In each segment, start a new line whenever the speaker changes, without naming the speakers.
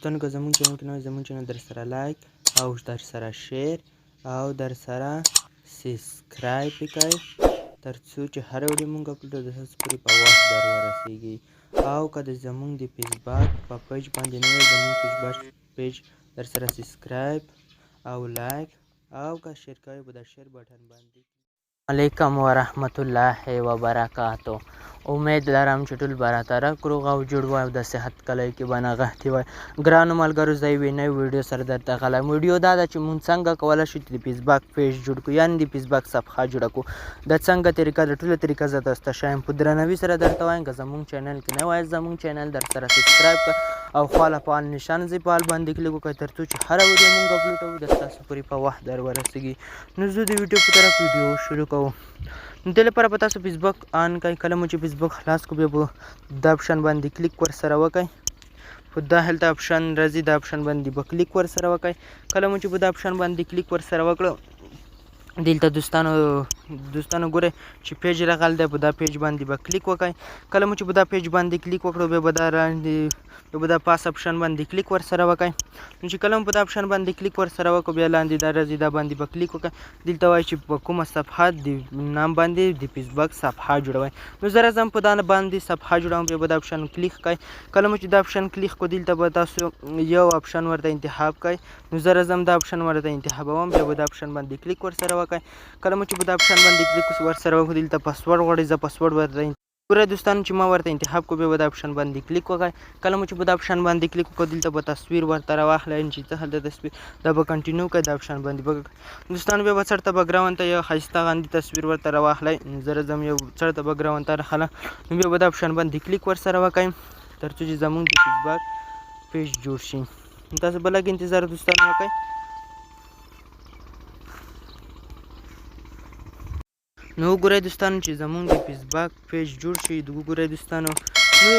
دوستانو که زموږ چینل کې نوی زموږ چینل در سره لایک او در سره شیر او در سره سبسکرایب وکړئ تر څو چې هره ویډیو مونږ اپلوډ د تاسو پورې په وخت در ورسیږي. او که د زموږ د فیسبوک په پیج باندې نوی زموږ فیسبوک پیج در سره سبسکرایب او لایک او که شیر کوئ به د شیر بټن باندې علیکم ورحمت الله وبرکاتو. امید لرم چې ټول به راته روغ او جوړ وای او د صحت کلی کې به نغښتي وای. ګرانو ملګرو زه یوې نوې ویډیو سره درته غلی ویډیو دا ده چې مونږ څنګه کولی شو چې د فیسبوک پیج جوړ کړو، یعنې د فیسبوک صفحه جوړه کړو. د څنګه طریقه د ټوله طریقه زه تاسو ته ښایم. په درناوي سره درته وایم که زموږ چینل کې نوی یاست زموږ چینل در سره سبسکرایب کړه او خواله فعال نشان زی په حال باندې کلیک وکړئ تر څو چې هره ویډیو مونږ اپلوډوو د تاسو پورې په وخت در ورسیږي. نو زه د ویډیو په طرف ویډیو شروع کوم. نو دې لپاره به تاسو فیسبوک آن کړئ. کله مو چې فیسبوک خلاص کړو بیا به دا اپشن باندې کلیک ورسره وکړئ. په دا هلته اپشن راځي دا اپشن باندې به کلیک ورسره وکړئ. کله مو چې په دا اپشن باندې کلیک ورسره وکړو دلته دوستانو ګورئ چې پیج راغلی دی، په دا پیج باندې به کلیک وکړئ. کله مو چې په دا پیج باندې کلیک وکړو بیا به دا پاس اپشن باندې کلیک ورسره وکړئ. نو چې کله مو په دا اپشن باندې کلیک ورسره وکړو بیا لاندې دا راځي دا باندې به کلیک وکړئ. دلته وایي چې په کومه صفحه د نام باندې د فیسبوک صفحه جوړوئ. نو زه راځم په دا باندې صفحه جوړوم بیا به دا اپشن کلیک کړئ. کله مو چې دا اپشن کلیک کړو دلته به تاسو یو اپشن ورته انتخاب کړئ. نو زه راځم دا اپشن ورته انتخابوم بیا به دا اپشن باندې کلیک ورسره وکړئ. کله مو چې په دا اپشن باندې کلیک ورسره وکړو دلته پاسورډ غواړي، زه پاسورډ ورته ګورئ دوستانو چې ما ورته انتخاب کړو بیا به دا اپشن باندې کلیک وکړئ. کله مو چې په دا اپشن باندې کلیک وکړو دلته به تصویر ورته راواخلئ چې څه هلته تصویر دا به کنټینیو کړئ دا اپشن باندې دوستانو بیا به څرته بیکګراونډ ته یو ښایسته غاندې تصویر ورته راواخلئ. زه راځم یو څرته بیکګراونډ ته راخلم. نو بیا به دا اپشن باندې کلیک ورسره وکړئ تر څو چې زموږ د فیسبوک پیج جوړ شي. تاسو به لږ انتظار دوستانو وکړئ. نو وګورئ دوستانو چې زموږ د فیسبوک پیج جوړ شي. وګورئ دوستانو نو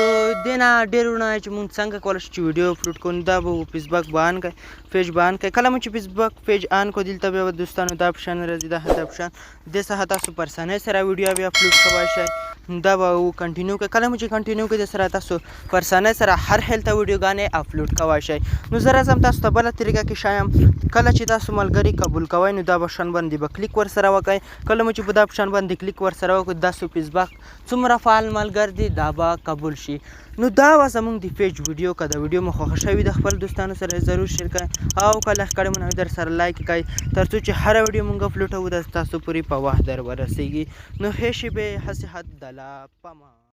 دې نه ډېر وړاندې چې مونږ څنګه کولی شو چې ویډیو اپلوډ کړو دا به فیسبوک به آن کړئ، پیج به آن کړئ. کله مو چې فیسبوک پیج آن کړو دلته بیا به دوستانو دا اپشن راځي دا هلته اپشن دې څخه تاسو په اسانۍ سره ویډیو بیا اپلوډ کولی شئ. دا به کنټینیو کړئ. کله مو چې کنټینیو کړئ د سره تاسو په اسانۍ سره هر هلته ویډیوګانې اپلوډ کولی شئ. نو زه راځم تاسو ته بله طریقه کې ښایم. کله چې تاسو ملګري قبول کوئ نو دا اپشن باندې به کلیک ورسره وکړئ. کله مو چې په دا اپشن باندې کلیک ورسره وکړو داسې فیسبوک څومره فعال ملګر دی دا به قبول شي. نو دا وه زموږ د پیج ویډیو. که دا ویډیو مو خوښه شوې د خپل دوستانو سره ضرور شیر کړئ او که لایک کړی مو نه وي در سره لایک کړئ تر څو چې هره ویډیو مونږ اپلوډوو د تاسو پورې په وخت در ورسیږي. نو هیڅ شی به هسې حد دلا پما.